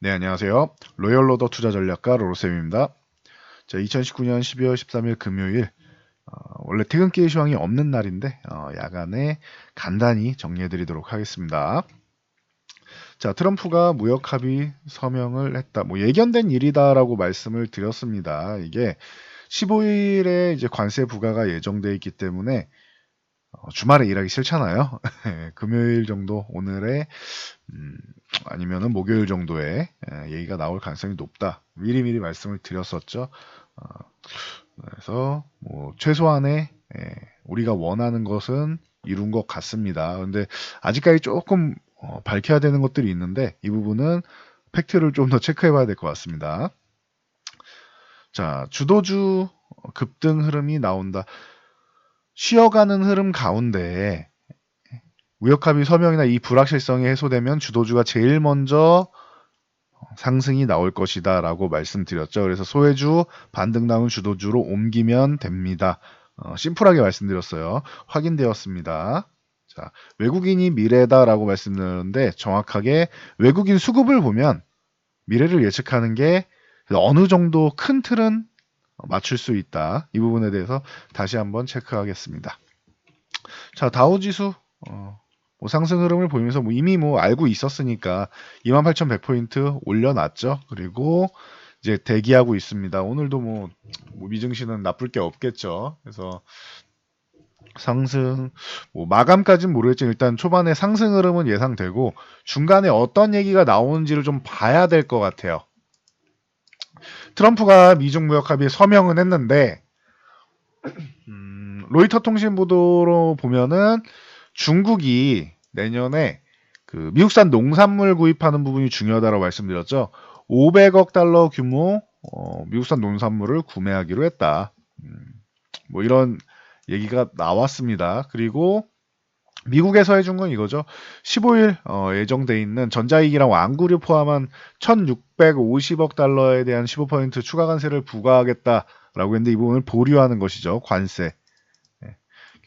네, 안녕하세요. 로열로더 투자전략가 로로쌤입니다. 자, 2019년 12월 13일 금요일, 원래 퇴근길 시황이 없는 날인데 야간에 간단히 정리해드리도록 하겠습니다. 자, 트럼프가 무역 합의 서명을 했다. 뭐 예견된 일이다라고 말씀을 드렸습니다. 이게 15일에 이제 관세 부과가 예정돼 있기 때문에 주말에 일하기 싫잖아요. 금요일 정도 오늘의 아니면은 목요일 정도에 얘기가 나올 가능성이 높다. 미리미리 말씀을 드렸었죠. 어, 그래서 뭐 최소한의 우리가 원하는 것은 이룬 것 같습니다. 근데 아직까지 조금 밝혀야 되는 것들이 있는데 이 부분은 팩트를 좀 더 체크해 봐야 될 것 같습니다. 자, 주도주 급등 흐름이 나온다. 쉬어가는 흐름 가운데 무역합의 서명이나 이 불확실성이 해소되면 주도주가 제일 먼저 상승이 나올 것이다 라고 말씀드렸죠. 그래서 소외주 반등 나온 주도주로 옮기면 됩니다. 심플하게 말씀드렸어요. 확인되었습니다. 자, 외국인이 미래다라고 말씀드렸는데 정확하게 외국인 수급을 보면 미래를 예측하는 게 어느 정도 큰 틀은 맞출 수 있다. 이 부분에 대해서 다시 한번 체크하겠습니다. 자, 다우지수 뭐 상승 흐름을 보이면서 뭐 이미 뭐 알고 있었으니까 28,100포인트 올려놨죠. 그리고 이제 대기하고 있습니다. 오늘도 뭐 미증시는 나쁠 게 없겠죠. 그래서 상승 뭐 마감까지는 모르겠지만 일단 초반에 상승 흐름은 예상되고 중간에 어떤 얘기가 나오는지를 좀 봐야 될 것 같아요. 트럼프가 미중 무역 합의에 서명은 했는데 로이터 통신 보도로 보면은 중국이 내년에 그 미국산 농산물 구입하는 부분이 중요하다고 말씀드렸죠. 500억 달러 규모 미국산 농산물을 구매하기로 했다. 뭐 이런 얘기가 나왔습니다. 그리고 미국에서 해준 건 이거죠. 15일 예정돼 있는 전자이기랑 완구류 포함한 1,650억 달러에 대한 15% 추가 관세를 부과하겠다라고 했는데 이 부분을 보류하는 것이죠. 관세.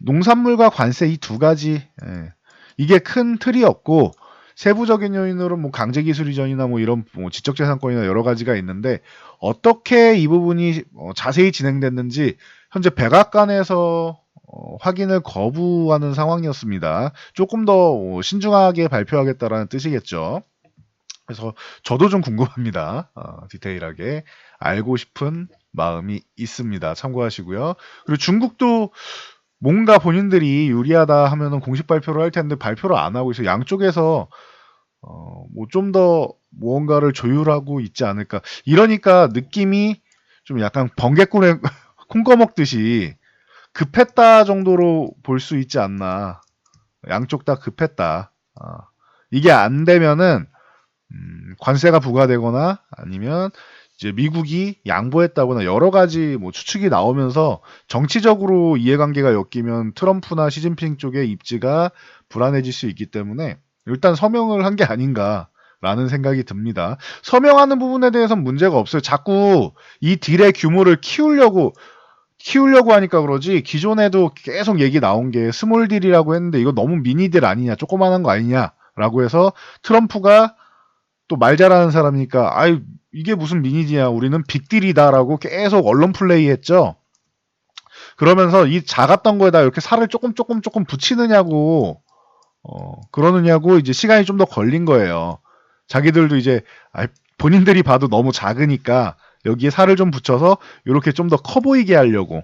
농산물과 관세 이 두 가지 이게 큰 틀이었고 세부적인 요인으로 뭐 강제기술 이전이나 뭐 이런 뭐 지적재산권이나 여러 가지가 있는데 어떻게 이 부분이 자세히 진행됐는지 현재 백악관에서 확인을 거부하는 상황이었습니다. 조금 더 신중하게 발표하겠다라는 뜻이겠죠. 그래서 저도 좀 궁금합니다. 디테일하게 알고 싶은 마음이 있습니다. 참고하시고요. 그리고 중국도 뭔가 본인들이 유리하다 하면은 공식 발표를 할 텐데 발표를 안 하고 있어. 양쪽에서 뭐 좀 더 무언가를 조율하고 있지 않을까. 이러니까 느낌이 좀 약간 번개꿀에 콩 꺼먹듯이 급했다 정도로 볼 수 있지 않나. 양쪽 다 급했다. 이게 안 되면은 관세가 부과되거나 아니면 이제 미국이 양보했다거나 여러 가지 뭐 추측이 나오면서 정치적으로 이해관계가 엮이면 트럼프나 시진핑 쪽의 입지가 불안해질 수 있기 때문에 일단 서명을 한 게 아닌가라는 생각이 듭니다. 서명하는 부분에 대해서는 문제가 없어요. 자꾸 이 딜의 규모를 키우려고 하니까 그러지 기존에도 계속 얘기 나온 게 스몰 딜이라고 했는데 이거 너무 미니 딜 아니냐 조그만한 거 아니냐라고 해서 트럼프가 또 말 잘하는 사람이니까 아유 이게 무슨 미니디야 우리는 빅딜이다라고 계속 언론 플레이했죠. 그러면서 이 작았던 거에다 이렇게 살을 조금 붙이느냐고 그러느냐고 이제 시간이 좀 더 걸린 거예요. 자기들도 이제 본인들이 봐도 너무 작으니까 여기에 살을 좀 붙여서 이렇게 좀 더 커 보이게 하려고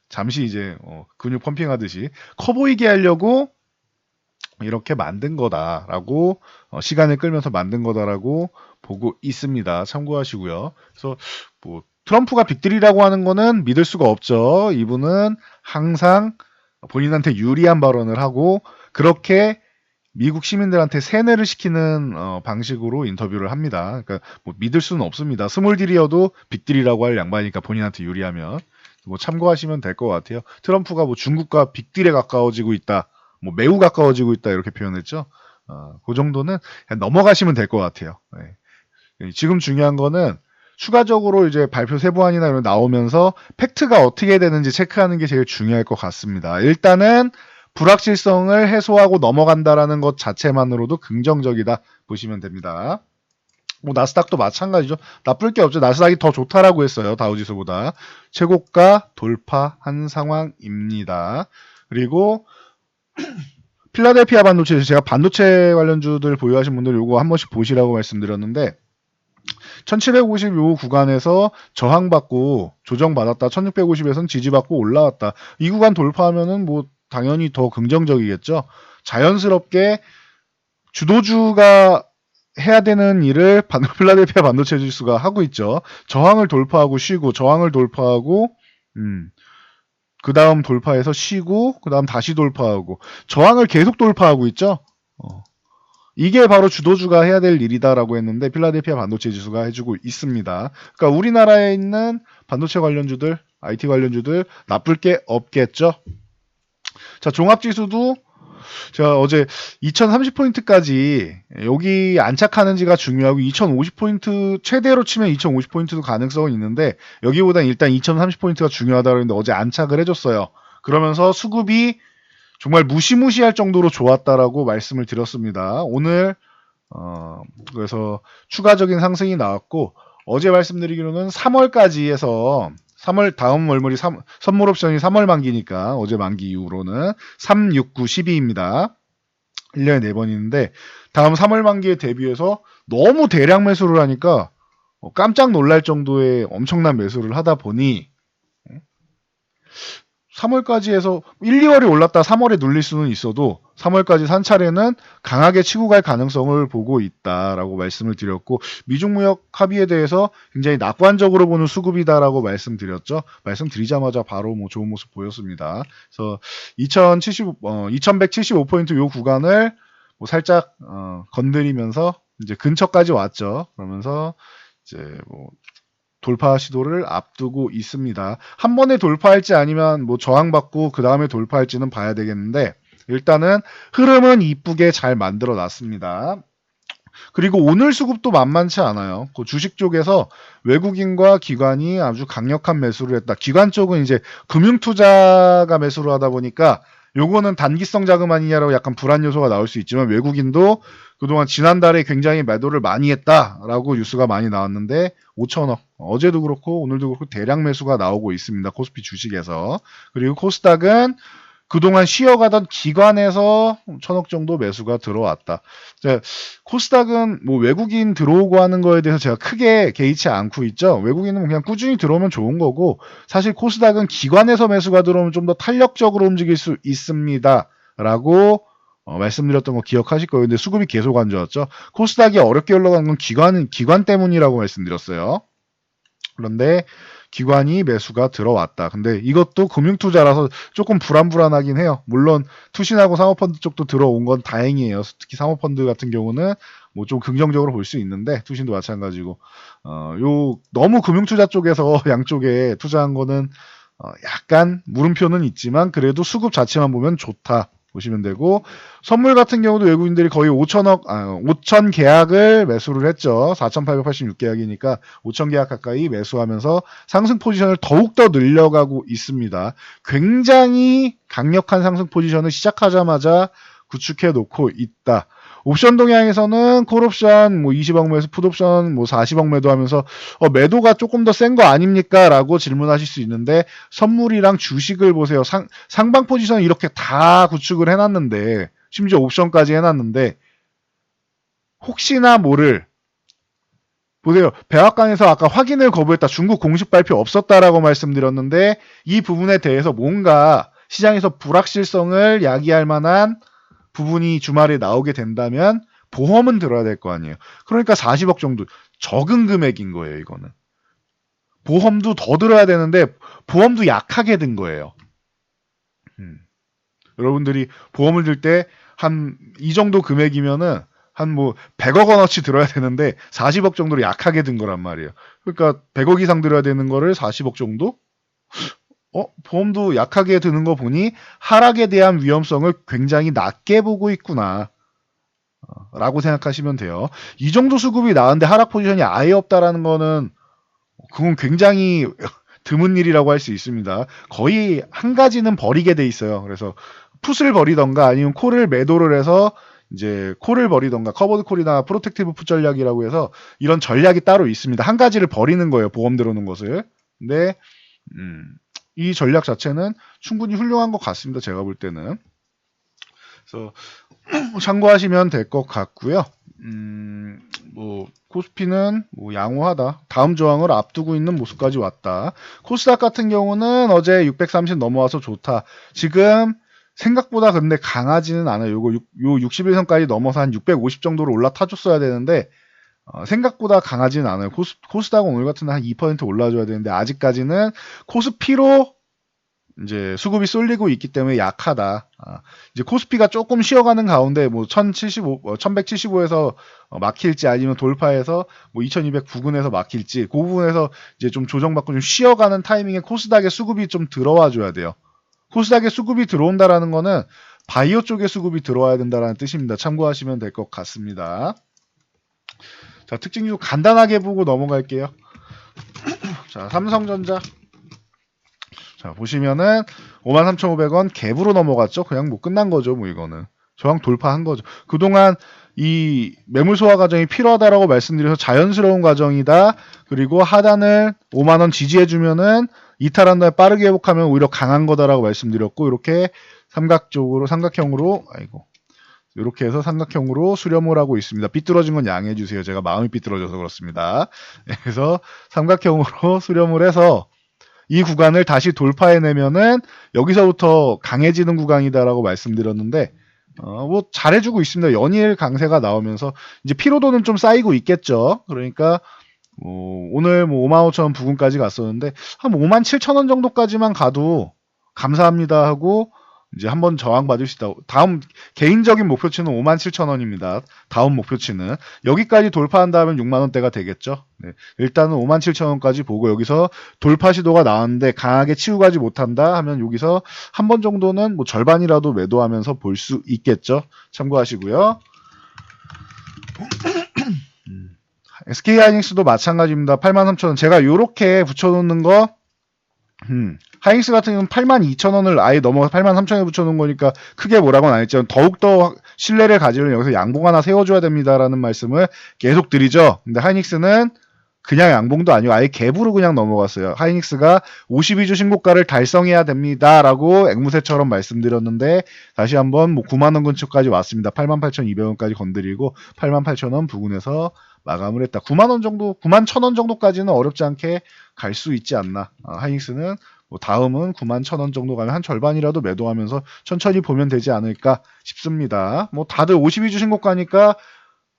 잠시 이제 근육 펌핑하듯이 커 보이게 하려고 이렇게 만든 거다라고 시간을 끌면서 만든 거다라고 보고 있습니다. 참고하시고요. 그래서 뭐 트럼프가 빅딜이라고 하는 거는 믿을 수가 없죠. 이분은 항상 본인한테 유리한 발언을 하고 그렇게 미국 시민들한테 세뇌를 시키는 방식으로 인터뷰를 합니다. 그러니까 뭐 믿을 수는 없습니다. 스몰 딜이어도 빅딜이라고 할 양반이니까 본인한테 유리하면 뭐 참고하시면 될 것 같아요. 트럼프가 뭐 중국과 빅딜에 가까워지고 있다. 뭐 매우 가까워지고 있다 이렇게 표현했죠. 그 정도는 그냥 넘어가시면 될 것 같아요. 네. 지금 중요한 거는 추가적으로 이제 발표 세부안이나 이런 나오면서 팩트가 어떻게 되는지 체크하는 게 제일 중요할 것 같습니다. 일단은 불확실성을 해소하고 넘어간다라는 것 자체만으로도 긍정적이다 보시면 됩니다. 뭐 나스닥도 마찬가지죠. 나쁠 게 없죠. 나스닥이 더 좋다라고 했어요. 다우지수보다. 최고가 돌파한 상황입니다. 그리고 필라델피아 반도체에서 제가 반도체 관련주들 보유하신 분들 요거 한 번씩 보시라고 말씀드렸는데 1750 요 구간에서 저항받고 조정받았다. 1650에선 지지받고 올라왔다. 이 구간 돌파하면은 뭐 당연히 더 긍정적이겠죠. 자연스럽게 주도주가 해야 되는 일을 필라델피아 반도체 지수가 하고 있죠. 저항을 돌파하고 쉬고 저항을 돌파하고 그 다음 돌파해서 쉬고 그 다음 다시 돌파하고 저항을 계속 돌파하고 있죠. 이게 바로 주도주가 해야 될 일이다라고 했는데 필라델피아 반도체 지수가 해주고 있습니다. 그러니까 우리나라에 있는 반도체 관련주들, IT 관련주들 나쁠 게 없겠죠. 자, 종합지수도 제가 어제 2030포인트까지 여기 안착하는지가 중요하고 2050포인트 최대로 치면 2050포인트도 가능성은 있는데 여기보단 일단 2030포인트가 중요하다고 했는데 어제 안착을 해줬어요. 그러면서 수급이 정말 무시무시할 정도로 좋았다라고 말씀을 드렸습니다. 오늘 그래서 추가적인 상승이 나왔고 어제 말씀드리기로는 3월까지 해서 3월 다음 월물이 선물 옵션이 3월 만기니까 어제 만기 이후로는 3, 6, 9, 12입니다. 1년에 4번 있는데 다음 3월 만기에 대비해서 너무 대량 매수를 하니까 깜짝 놀랄 정도의 엄청난 매수를 하다 보니 3월까지 해서 1, 2월이 올랐다 3월에 눌릴 수는 있어도 3월까지 산 차례는 강하게 치고 갈 가능성을 보고 있다라고 말씀을 드렸고 미중무역 합의에 대해서 굉장히 낙관적으로 보는 수급이다라고 말씀드렸죠. 말씀드리자마자 바로 뭐 좋은 모습 보였습니다. 그래서 2175포인트 요 구간을 뭐 살짝 건드리면서 이제 근처까지 왔죠. 그러면서 이제 뭐 돌파 시도를 앞두고 있습니다. 한 번에 돌파할지 아니면 뭐 저항받고 그 다음에 돌파할지는 봐야 되겠는데 일단은 흐름은 이쁘게 잘 만들어 놨습니다. 그리고 오늘 수급도 만만치 않아요. 그 주식 쪽에서 외국인과 기관이 아주 강력한 매수를 했다. 기관 쪽은 이제 금융투자가 매수를 하다 보니까 요거는 단기성 자금 아니냐라고 약간 불안 요소가 나올 수 있지만 외국인도 그동안 지난달에 굉장히 매도를 많이 했다라고 뉴스가 많이 나왔는데 5천억 어제도 그렇고 오늘도 그렇고 대량 매수가 나오고 있습니다. 코스피 주식에서. 그리고 코스닥은 그동안 쉬어가던 기관에서 1,000억 정도 매수가 들어왔다. 코스닥은 뭐 외국인 들어오고 하는 거에 대해서 제가 크게 개의치 않고 있죠. 외국인은 그냥 꾸준히 들어오면 좋은 거고 사실 코스닥은 기관에서 매수가 들어오면 좀 더 탄력적으로 움직일 수 있습니다. 라고 말씀드렸던 거 기억하실 거예요. 근데 수급이 계속 안 좋았죠. 코스닥이 어렵게 올라간 건 기관 때문이라고 말씀드렸어요. 그런데 기관이 매수가 들어왔다. 근데 이것도 금융투자라서 조금 불안하긴 해요. 물론 투신하고 사모펀드 쪽도 들어온 건 다행이에요. 특히 사모펀드 같은 경우는 뭐 좀 긍정적으로 볼 수 있는데 투신도 마찬가지고 요 너무 금융투자 쪽에서 양쪽에 투자한 거는 약간 물음표는 있지만 그래도 수급 자체만 보면 좋다. 보시면 되고 선물 같은 경우도 외국인들이 거의 5천 계약을 매수를 했죠. 4,886계약이니까 5천 계약 가까이 매수하면서 상승 포지션을 더욱더 늘려가고 있습니다. 굉장히 강력한 상승 포지션을 시작하자마자 구축해 놓고 있다. 옵션 동향에서는 콜옵션 뭐 20억 매수, 풋옵션 뭐 40억 매도하면서 매도가 조금 더 센 거 아닙니까? 라고 질문하실 수 있는데 선물이랑 주식을 보세요. 상방 포지션 이렇게 다 구축을 해놨는데 심지어 옵션까지 해놨는데 혹시나 모를 보세요. 백악관에서 아까 확인을 거부했다. 중국 공식 발표 없었다라고 말씀드렸는데 이 부분에 대해서 뭔가 시장에서 불확실성을 야기할 만한 부분이 주말에 나오게 된다면 보험은 들어야 될 거 아니에요. 그러니까 40억 정도 적은 금액인 거예요. 이거는 보험도 더 들어야 되는데 보험도 약하게 든 거예요. 여러분들이 보험을 들 때 한 이 정도 금액이면은 한 뭐 100억 원어치 들어야 되는데 40억 정도로 약하게 든 거란 말이에요. 그러니까 100억 이상 들어야 되는 거를 40억 정도? 보험도 약하게 드는 거 보니 하락에 대한 위험성을 굉장히 낮게 보고 있구나. 라고 생각하시면 돼요. 이 정도 수급이 나왔는데 하락 포지션이 아예 없다라는 거는 그건 굉장히 드문 일이라고 할 수 있습니다. 거의 한 가지는 버리게 돼 있어요. 그래서 풋을 버리던가 아니면 콜을 매도를 해서 이제 콜을 버리던가 커버드 콜이나 프로텍티브 풋 전략이라고 해서 이런 전략이 따로 있습니다. 한 가지를 버리는 거예요. 보험 들어오는 것을. 근데 이 전략 자체는 충분히 훌륭한 것 같습니다. 제가 볼 때는. 그래서 참고하시면 될 것 같고요. 뭐 코스피는 뭐 양호하다. 다음 저항을 앞두고 있는 모습까지 왔다. 코스닥 같은 경우는 어제 630 넘어와서 좋다. 지금 생각보다 근데 강하지는 않아요. 요 61선까지 넘어서 한 650 정도로 올라타줬어야 되는데 생각보다 강하지는 않아요. 코스닥은 오늘 같은 날 한 2% 올라줘야 되는데 아직까지는 코스피로 이제 수급이 쏠리고 있기 때문에 약하다. 이제 코스피가 조금 쉬어가는 가운데 뭐 1175에서 막힐지 아니면 돌파해서 뭐 2200 부근에서 막힐지 그 부분에서 이제 좀 조정받고 좀 쉬어가는 타이밍에 코스닥의 수급이 좀 들어와 줘야 돼요. 코스닥에 수급이 들어온다라는 거는 바이오 쪽에 수급이 들어와야 된다라는 뜻입니다. 참고하시면 될 것 같습니다. 자, 특징주 간단하게 보고 넘어갈게요. 자, 삼성전자. 자, 보시면은 53,500원 갭으로 넘어갔죠. 그냥 뭐 끝난 거죠. 뭐 이거는. 저항 돌파한 거죠. 그동안 이 매물 소화 과정이 필요하다라고 말씀드려서 자연스러운 과정이다. 그리고 하단을 5만원 지지해주면은 이탈한 다음에 빠르게 회복하면 오히려 강한 거다라고 말씀드렸고, 이렇게 삼각형으로, 이렇게 해서 삼각형으로 수렴을 하고 있습니다. 삐뚤어진 건 양해해 주세요. 제가 마음이 삐뚤어져서 그렇습니다. 그래서 삼각형으로 수렴을 해서 이 구간을 다시 돌파해내면은 여기서부터 강해지는 구간이다라고 말씀드렸는데, 뭐 잘해주고 있습니다. 연일 강세가 나오면서 이제 피로도는 좀 쌓이고 있겠죠. 그러니까 오늘 뭐 55,000원 부근까지 갔었는데 한 57,000원 정도까지만 가도 감사합니다 하고 이제 한번 저항받을 수 있다. 다음 개인적인 목표치는 57,000원입니다. 다음 목표치는 여기까지 돌파한다면 6만원대가 되겠죠. 네. 일단은 57,000원까지 보고 여기서 돌파 시도가 나왔는데 강하게 치고 가지 못한다 하면 여기서 한 번 정도는 뭐 절반이라도 매도하면서 볼 수 있겠죠. 참고하시고요. SK하이닉스도 마찬가지입니다. 83,000원. 제가 요렇게 붙여놓는 거 하이닉스 같은 경우는 82,000원을 아예 넘어가서 83,000원에 붙여놓은 거니까 크게 뭐라고는 안 했지만 더욱더 신뢰를 가지려면 여기서 양봉 하나 세워줘야 됩니다라는 말씀을 계속 드리죠. 근데 하이닉스는 그냥 양봉도 아니고 아예 갭으로 그냥 넘어갔어요. 하이닉스가 52주 신고가를 달성해야 됩니다라고 앵무새처럼 말씀드렸는데 다시 한번 뭐 9만원 근처까지 왔습니다. 88,200원까지 건드리고 88,000원 부근에서 마감을 했다. 9만원 정도, 91,000원 정도까지는 어렵지 않게 갈 수 있지 않나. 하이닉스는 뭐 다음은 91,000원 정도 가면 한 절반이라도 매도하면서 천천히 보면 되지 않을까 싶습니다. 뭐 다들 52주 신고가니까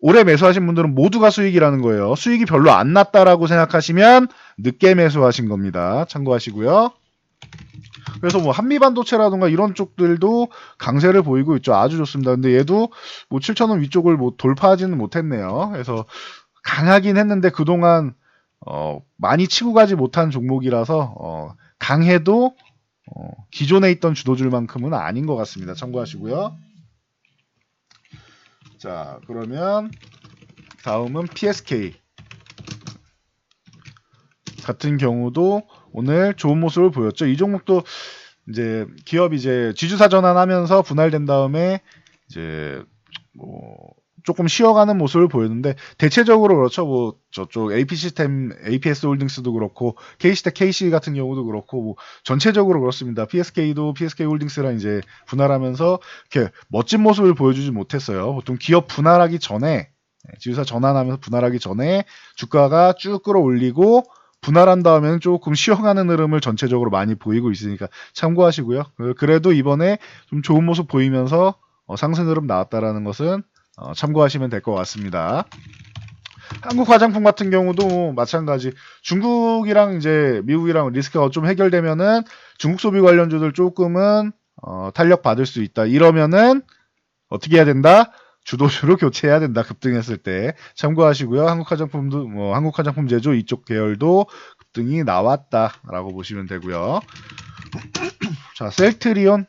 올해 매수하신 분들은 모두가 수익이라는 거예요. 수익이 별로 안 났다라고 생각하시면 늦게 매수하신 겁니다. 참고하시고요. 그래서 뭐 한미반도체라든가 이런 쪽들도 강세를 보이고 있죠. 아주 좋습니다. 근데 얘도 뭐 7,000원 위쪽을 뭐 돌파하지는 못했네요. 그래서 강하긴 했는데 그동안 많이 치고 가지 못한 종목이라서 강해도 기존에 있던 주도줄만큼은 아닌 것 같습니다. 참고하시고요. 자, 그러면 다음은 PSK 같은 경우도 오늘 좋은 모습을 보였죠. 이 종목도 이제 기업이 이제 지주사 전환하면서 분할된 다음에 이제 뭐 조금 쉬어가는 모습을 보였는데 대체적으로 그렇죠. 뭐 저쪽 AP 시스템, APS 홀딩스도 그렇고 K시텍 KC 같은 경우도 그렇고 뭐 전체적으로 그렇습니다. PSK도 PSK 홀딩스랑 이제 분할하면서 이렇게 멋진 모습을 보여주지 못했어요. 보통 기업 분할하기 전에 지주사 전환하면서 분할하기 전에 주가가 쭉 끌어올리고 분할한 다음에는 조금 쉬어가는 흐름을 전체적으로 많이 보이고 있으니까 참고하시고요. 그래도 이번에 좀 좋은 모습 보이면서 상승 흐름 나왔다라는 것은 참고하시면 될 것 같습니다. 한국 화장품 같은 경우도 마찬가지. 중국이랑 이제 미국이랑 리스크가 좀 해결되면은 중국 소비 관련주들 조금은 탄력 받을 수 있다. 이러면은 어떻게 해야 된다? 주도주로 교체해야 된다. 급등했을 때 참고하시고요. 한국 화장품도 뭐 한국 화장품 제조 이쪽 계열도 급등이 나왔다라고 보시면 되고요. 자, 셀트리온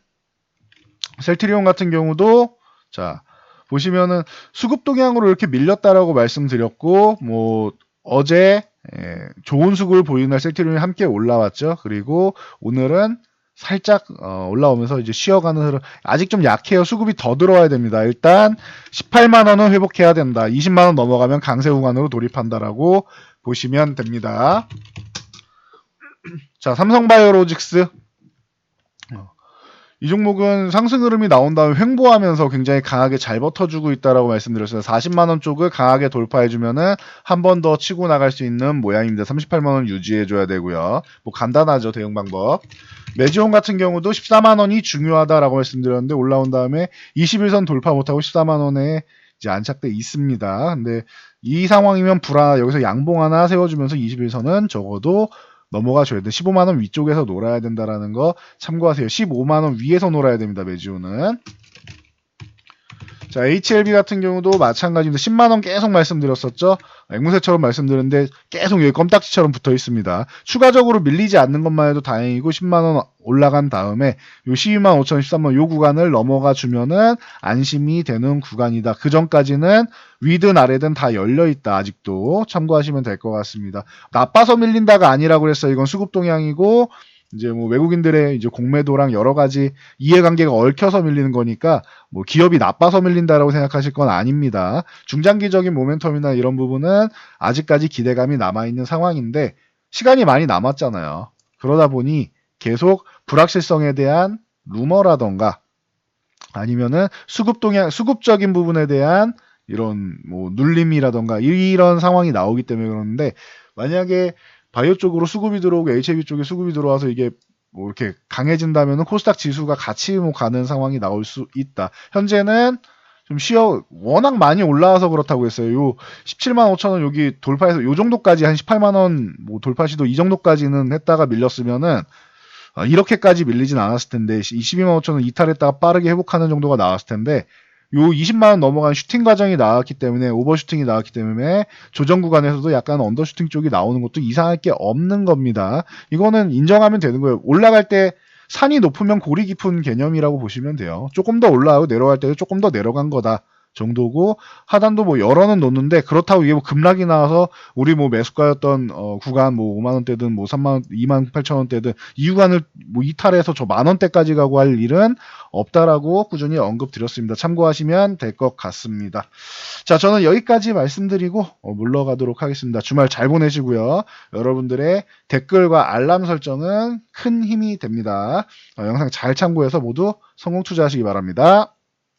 같은 경우도 자 보시면은 수급 동향으로 이렇게 밀렸다라고 말씀드렸고 뭐 어제 좋은 수급을 보이는 날 셀트리온이 함께 올라왔죠. 그리고 오늘은 살짝 올라오면서 이제 쉬어가는 흐름. 아직 좀 약해요. 수급이 더 들어와야 됩니다. 일단 18만 원은 회복해야 된다. 20만 원 넘어가면 강세 구간으로 돌입한다라고 보시면 됩니다. 자, 삼성바이오로직스. 이 종목은 상승 흐름이 나온 다음에 횡보하면서 굉장히 강하게 잘 버텨주고 있다라고 말씀드렸어요. 40만 원 쪽을 강하게 돌파해주면은 한 번 더 치고 나갈 수 있는 모양입니다. 38만 원 유지해줘야 되고요. 뭐 간단하죠, 대응 방법. 매지홈 같은 경우도 14만 원이 중요하다라고 말씀드렸는데 올라온 다음에 21선 돌파 못하고 14만 원에 이제 안착돼 있습니다. 근데 이 상황이면 여기서 양봉 하나 세워주면서 21선은 적어도 넘어가 줘야 돼. 15만 원 위쪽에서 놀아야 된다라는 거 참고하세요. 15만 원 위에서 놀아야 됩니다. 매주는. 자, HLB 같은 경우도 마찬가지입니다. 10만 원 계속 말씀드렸었죠. 앵무새처럼 말씀드렸는데 계속 여기 껌딱지처럼 붙어 있습니다. 추가적으로 밀리지 않는 것만 해도 다행이고 10만 원 올라간 다음에 요 12만 5천 13만 요 구간을 넘어가 주면은 안심이 되는 구간이다. 그 전까지는 위든 아래든 다 열려 있다. 아직도 참고하시면 될 것 같습니다. 나빠서 밀린다가 아니라고 그랬어요. 이건 수급 동향이고 이제 뭐 외국인들의 이제 공매도랑 여러 가지 이해관계가 얽혀서 밀리는 거니까 뭐 기업이 나빠서 밀린다라고 생각하실 건 아닙니다. 중장기적인 모멘텀이나 이런 부분은 아직까지 기대감이 남아있는 상황인데 시간이 많이 남았잖아요. 그러다 보니 계속 불확실성에 대한 루머라던가 아니면은 수급적인 부분에 대한 이런 뭐 눌림이라던가 이런 상황이 나오기 때문에 그러는데 만약에 바이오 쪽으로 수급이 들어오고 HAB 쪽에 수급이 들어와서 이게 뭐 이렇게 강해진다면은 코스닥 지수가 같이 뭐 가는 상황이 나올 수 있다. 현재는 좀 워낙 많이 올라와서 그렇다고 했어요. 요 17만 5천 원 여기 돌파해서 요 정도까지 한 18만 원 뭐 돌파 시도 이 정도까지는 했다가 밀렸으면은 이렇게까지 밀리진 않았을 텐데 22만 5천 원 이탈했다가 빠르게 회복하는 정도가 나왔을 텐데 요 20만 원 넘어간 슈팅 과정이 나왔기 때문에 오버슈팅이 나왔기 때문에 조정 구간에서도 약간 언더슈팅 쪽이 나오는 것도 이상할 게 없는 겁니다. 이거는 인정하면 되는 거예요. 올라갈 때 산이 높으면 골이 깊은 개념이라고 보시면 돼요. 조금 더 올라가고 내려갈 때도 조금 더 내려간 거다 정도고 하단도 뭐 여러는 놓는데 그렇다고 이게 뭐 급락이 나와서 우리 뭐 매수가였던 구간 뭐 5만 원대든 뭐 3만 원, 2만 8천 원대든 이 구간을 뭐 이탈해서 저 만 원대까지 가고 할 일은 없다라고 꾸준히 언급드렸습니다. 참고하시면 될 것 같습니다. 자, 저는 여기까지 말씀드리고 물러가도록 하겠습니다. 주말 잘 보내시고요. 여러분들의 댓글과 알람 설정은 큰 힘이 됩니다. 영상 잘 참고해서 모두 성공 투자하시기 바랍니다.